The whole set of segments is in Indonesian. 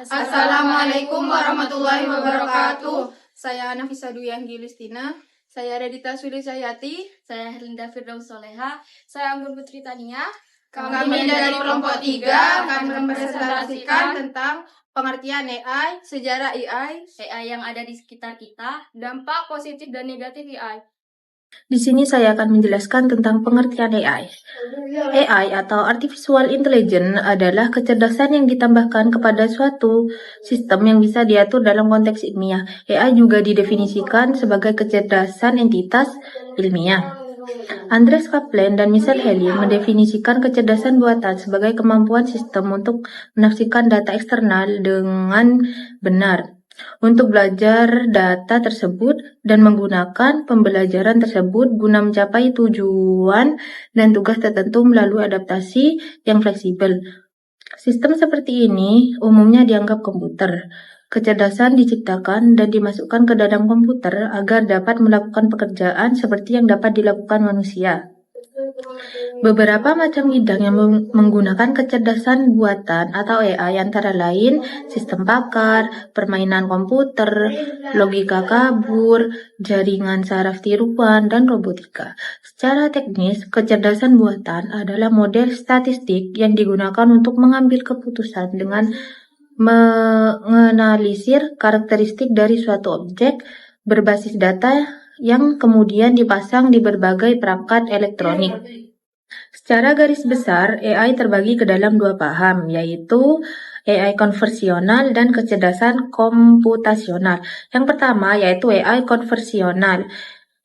Assalamualaikum warahmatullahi wabarakatuh. Saya Nafisa Dwi Anggi Listina. Saya Radita Sulisayati. Saya Herlinda Firdaus Soleha. Saya Anggun Putri Tania. Kami dari kelompok 3 akan mempresentasikan tentang pengertian AI, sejarah AI yang ada di sekitar kita, dampak positif dan negatif AI. Di sini saya akan menjelaskan tentang pengertian AI. AI atau Artificial Intelligence adalah kecerdasan yang ditambahkan kepada suatu sistem yang bisa diatur dalam konteks ilmiah. AI juga didefinisikan sebagai kecerdasan entitas ilmiah. Andreas Kaplan dan Michel Helin mendefinisikan kecerdasan buatan sebagai kemampuan sistem untuk menafsirkan data eksternal dengan benar, untuk belajar data tersebut dan menggunakan pembelajaran tersebut guna mencapai tujuan dan tugas tertentu melalui adaptasi yang fleksibel. Sistem seperti ini umumnya dianggap komputer. Kecerdasan diciptakan dan dimasukkan ke dalam komputer agar dapat melakukan pekerjaan seperti yang dapat dilakukan manusia. Beberapa macam bidang yang menggunakan kecerdasan buatan atau AI antara lain sistem pakar, permainan komputer, logika kabur, jaringan saraf tiruan, dan robotika. Secara teknis, kecerdasan buatan adalah model statistik yang digunakan untuk mengambil keputusan dengan menganalisir karakteristik dari suatu objek berbasis data yang kemudian dipasang di berbagai perangkat elektronik. Secara garis besar, AI terbagi ke dalam dua paham, yaitu AI konversional dan kecerdasan komputasional. Yang pertama yaitu AI konversional.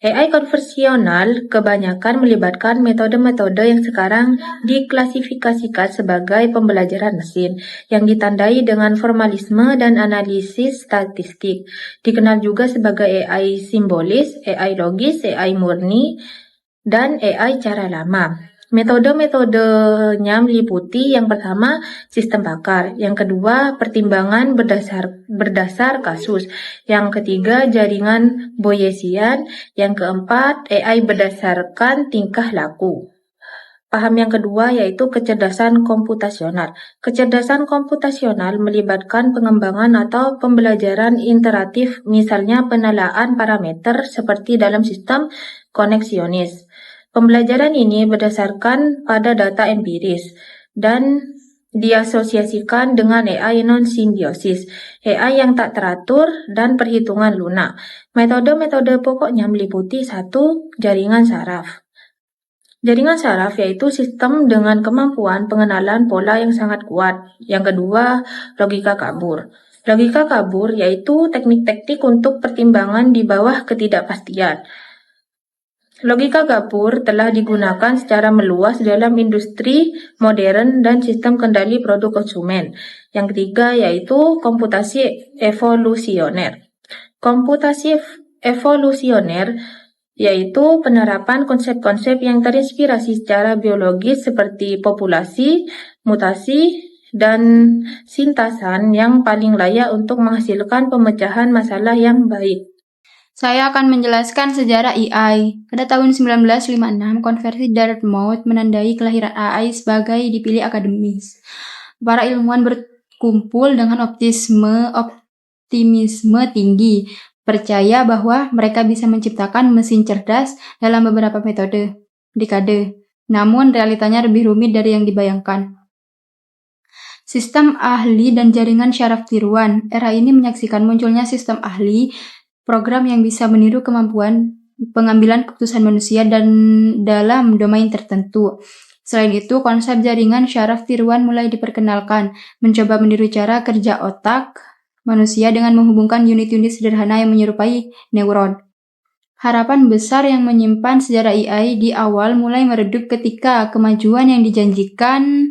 AI konversional kebanyakan melibatkan metode-metode yang sekarang diklasifikasikan sebagai pembelajaran mesin, yang ditandai dengan formalisme dan analisis statistik. Dikenal juga sebagai AI simbolis, AI logis, AI murni, dan AI cara lama. Metode-metodenya meliputi yang pertama sistem pakar, yang kedua pertimbangan berdasar kasus, yang ketiga jaringan Bayesian, yang keempat AI berdasarkan tingkah laku. Paham yang kedua yaitu kecerdasan komputasional. Kecerdasan komputasional melibatkan pengembangan atau pembelajaran iteratif, misalnya penalaan parameter seperti dalam sistem koneksionis. Pembelajaran ini berdasarkan pada data empiris dan diasosiasikan dengan AI non-simbiosis, AI yang tak teratur, dan perhitungan lunak. Metode-metode pokoknya meliputi 1. Jaringan saraf. Jaringan saraf yaitu sistem dengan kemampuan pengenalan pola yang sangat kuat. Yang kedua, logika kabur. Logika kabur yaitu teknik-teknik untuk pertimbangan di bawah ketidakpastian. Logika kabur telah digunakan secara meluas dalam industri modern dan sistem kendali produk konsumen. Yang ketiga yaitu komputasi evolusioner. Komputasi evolusioner yaitu penerapan konsep-konsep yang terinspirasi secara biologis seperti populasi, mutasi, dan sintasan yang paling layak untuk menghasilkan pemecahan masalah yang baik. Saya akan menjelaskan sejarah AI. Pada tahun 1956, konversi Dartmouth menandai kelahiran AI sebagai dipilih akademis. Para ilmuwan berkumpul dengan optimisme tinggi, percaya bahwa mereka bisa menciptakan mesin cerdas dalam beberapa dekade. Namun realitanya lebih rumit dari yang dibayangkan. Sistem ahli dan jaringan syaraf tiruan. Era ini menyaksikan munculnya sistem ahli, program yang bisa meniru kemampuan pengambilan keputusan manusia dan dalam domain tertentu. Selain itu, konsep jaringan syaraf tiruan mulai diperkenalkan, mencoba meniru cara kerja otak manusia dengan menghubungkan unit-unit sederhana yang menyerupai neuron. Harapan besar yang menyimpan sejarah AI di awal mulai meredup ketika kemajuan yang dijanjikan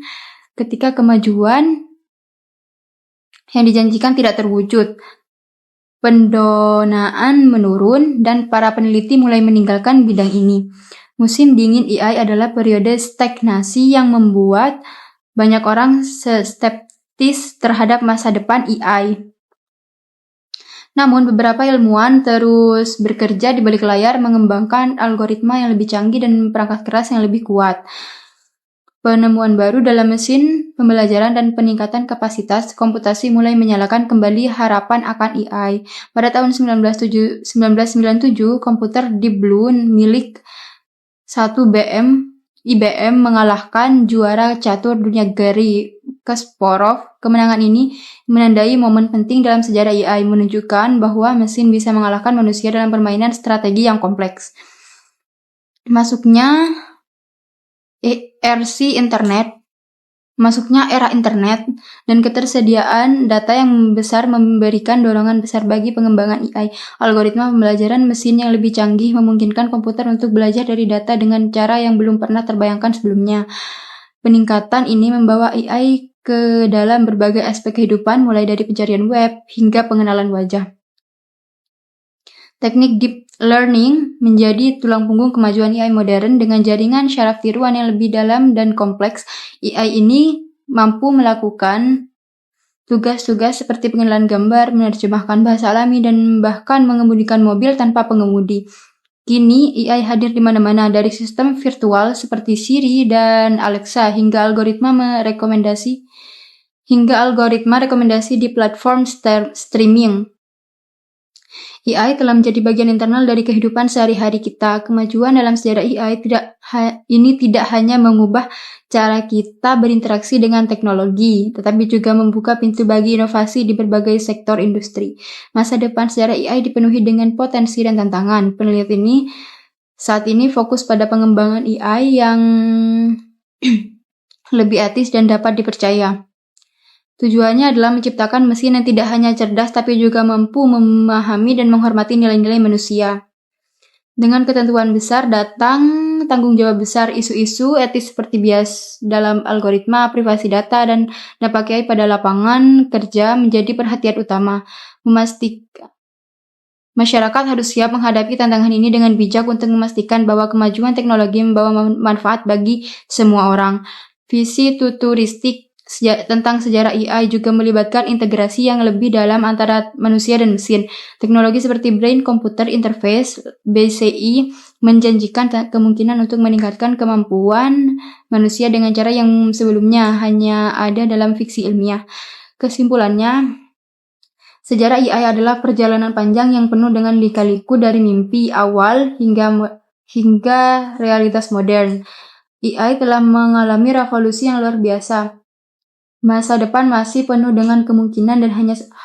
tidak terwujud. Pendanaan menurun dan para peneliti mulai meninggalkan bidang ini. Musim dingin AI adalah periode stagnasi yang membuat banyak orang skeptis terhadap masa depan AI. Namun beberapa ilmuwan terus bekerja di balik layar mengembangkan algoritma yang lebih canggih dan perangkat keras yang lebih kuat. Penemuan baru dalam mesin pembelajaran dan peningkatan kapasitas komputasi mulai menyalakan kembali harapan akan AI. Pada tahun 1997, komputer Deep Blue milik 1 IBM mengalahkan juara catur dunia Garry Kasparov. Kemenangan ini menandai momen penting dalam sejarah AI, menunjukkan bahwa mesin bisa mengalahkan manusia dalam permainan strategi yang kompleks. Masuknya era internet dan ketersediaan data yang besar memberikan dorongan besar bagi pengembangan AI. Algoritma pembelajaran mesin yang lebih canggih memungkinkan komputer untuk belajar dari data dengan cara yang belum pernah terbayangkan sebelumnya. Peningkatan ini membawa AI ke dalam berbagai aspek kehidupan, mulai dari pencarian web hingga pengenalan wajah. Teknik deep learning menjadi tulang punggung kemajuan AI modern. Dengan jaringan syaraf tiruan yang lebih dalam dan kompleks, AI ini mampu melakukan tugas-tugas seperti pengenalan gambar, menerjemahkan bahasa alami, dan bahkan mengemudikan mobil tanpa pengemudi. Kini, AI hadir di mana-mana, dari sistem virtual seperti Siri dan Alexa hingga algoritma rekomendasi di platform streaming. AI telah menjadi bagian internal dari kehidupan sehari-hari kita. Kemajuan dalam sejarah AI tidak hanya mengubah cara kita berinteraksi dengan teknologi, tetapi juga membuka pintu bagi inovasi di berbagai sektor industri. Masa depan sejarah AI dipenuhi dengan potensi dan tantangan. Penelitian ini saat ini fokus pada pengembangan AI yang lebih etis dan dapat dipercaya. Tujuannya adalah menciptakan mesin yang tidak hanya cerdas tapi juga mampu memahami dan menghormati nilai-nilai manusia. Dengan ketentuan besar datang tanggung jawab besar. Isu-isu etis seperti bias dalam algoritma, privasi data, dan dampak AI pada lapangan kerja menjadi perhatian utama. Memastikan masyarakat harus siap menghadapi tantangan ini dengan bijak untuk memastikan bahwa kemajuan teknologi membawa manfaat bagi semua orang. Visi futuristik tentang sejarah AI juga melibatkan integrasi yang lebih dalam antara manusia dan mesin. Teknologi seperti Brain Computer Interface (BCI) menjanjikan kemungkinan untuk meningkatkan kemampuan manusia dengan cara yang sebelumnya hanya ada dalam fiksi ilmiah. Kesimpulannya, sejarah AI adalah perjalanan panjang yang penuh dengan lika-liku dari mimpi awal hingga realitas modern. AI telah mengalami revolusi yang luar biasa. Masa depan masih penuh dengan kemungkinan dan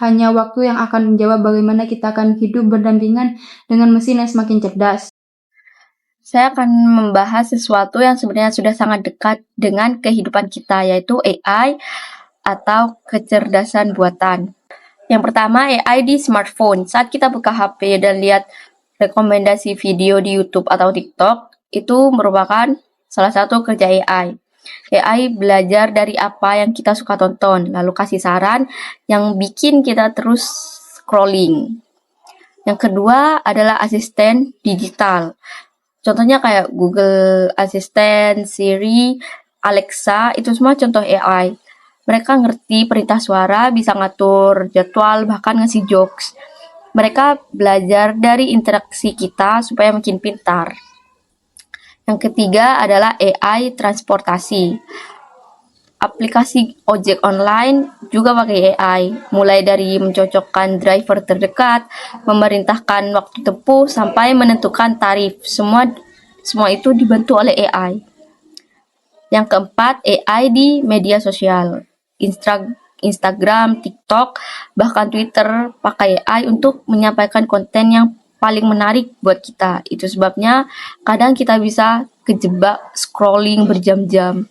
hanya waktu yang akan menjawab bagaimana kita akan hidup berdampingan dengan mesin yang semakin cerdas. Saya akan membahas sesuatu yang sebenarnya sudah sangat dekat dengan kehidupan kita, yaitu AI atau kecerdasan buatan. Yang pertama, AI di smartphone. Saat kita buka HP dan lihat rekomendasi video di YouTube atau TikTok, itu merupakan salah satu kerja AI. AI belajar dari apa yang kita suka tonton, lalu kasih saran yang bikin kita terus scrolling. Yang kedua adalah asisten digital. Contohnya kayak Google Assistant, Siri, Alexa, itu semua contoh AI. Mereka ngerti perintah suara, bisa ngatur jadwal, bahkan ngasih jokes. Mereka belajar dari interaksi kita supaya makin pintar. Yang ketiga adalah AI transportasi. Aplikasi ojek online juga pakai AI, mulai dari mencocokkan driver terdekat, memerintahkan waktu tempuh, sampai menentukan tarif. Semua itu dibantu oleh AI. Yang keempat, AI di media sosial. Instagram, TikTok, bahkan Twitter pakai AI untuk menyampaikan konten yang paling menarik buat kita. Itu sebabnya kadang kita bisa kejebak scrolling berjam-jam.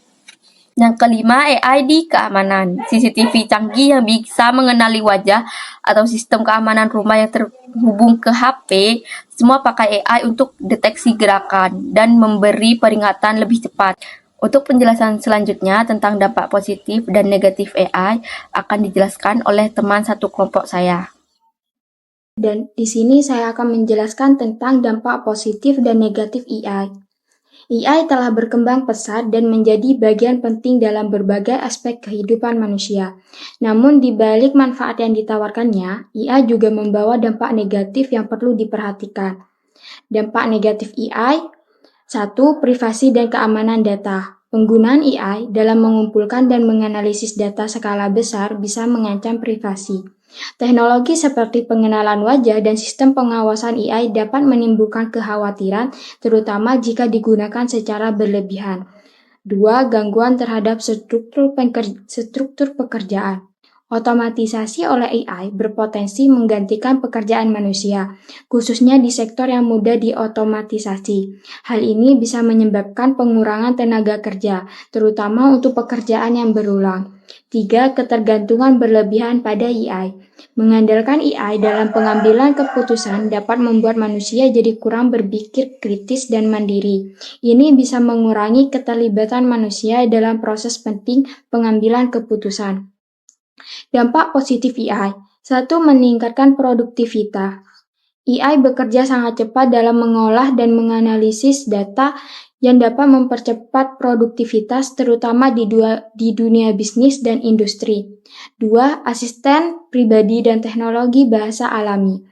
Yang kelima, AI di keamanan. CCTV canggih yang bisa mengenali wajah atau sistem keamanan rumah yang terhubung ke HP, semua pakai AI untuk deteksi gerakan dan memberi peringatan lebih cepat. Untuk penjelasan selanjutnya tentang dampak positif dan negatif AI akan dijelaskan oleh teman satu kelompok saya. Dan di sini saya akan menjelaskan tentang dampak positif dan negatif AI. AI telah berkembang pesat dan menjadi bagian penting dalam berbagai aspek kehidupan manusia. Namun di balik manfaat yang ditawarkannya, AI juga membawa dampak negatif yang perlu diperhatikan. Dampak negatif AI: 1. Privasi dan keamanan data. Penggunaan AI dalam mengumpulkan dan menganalisis data skala besar bisa mengancam privasi. Teknologi seperti pengenalan wajah dan sistem pengawasan AI dapat menimbulkan kekhawatiran, terutama jika digunakan secara berlebihan. 2. Gangguan terhadap struktur pekerjaan. Otomatisasi oleh AI berpotensi menggantikan pekerjaan manusia, khususnya di sektor yang mudah diotomatisasi. Hal ini bisa menyebabkan pengurangan tenaga kerja, terutama untuk pekerjaan yang berulang. 3. Ketergantungan berlebihan pada AI. Mengandalkan AI dalam pengambilan keputusan dapat membuat manusia jadi kurang berpikir kritis dan mandiri. Ini bisa mengurangi keterlibatan manusia dalam proses penting pengambilan keputusan. Dampak positif AI. 1. Meningkatkan produktivitas. AI bekerja sangat cepat dalam mengolah dan menganalisis data yang dapat mempercepat produktivitas terutama di dunia bisnis dan industri. 2. Asisten pribadi dan teknologi bahasa alami.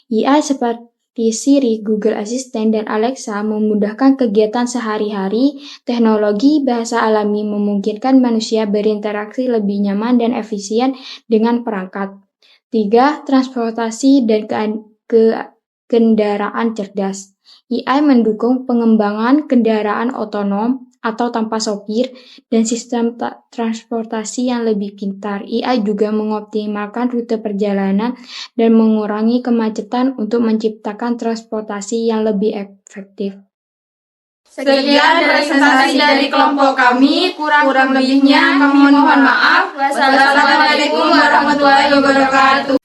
AI seperti Siri, Google Assistant, dan Alexa memudahkan kegiatan sehari-hari. Teknologi bahasa alami memungkinkan manusia berinteraksi lebih nyaman dan efisien dengan perangkat. 3. Transportasi dan kendaraan cerdas. AI mendukung pengembangan kendaraan otonom atau tanpa sopir dan sistem transportasi yang lebih pintar. AI juga mengoptimalkan rute perjalanan dan mengurangi kemacetan untuk menciptakan transportasi yang lebih efektif. Sekian presentasi dari kelompok kami, kurang lebihnya kami mohon maaf. Wassalamualaikum warahmatullahi wabarakatuh.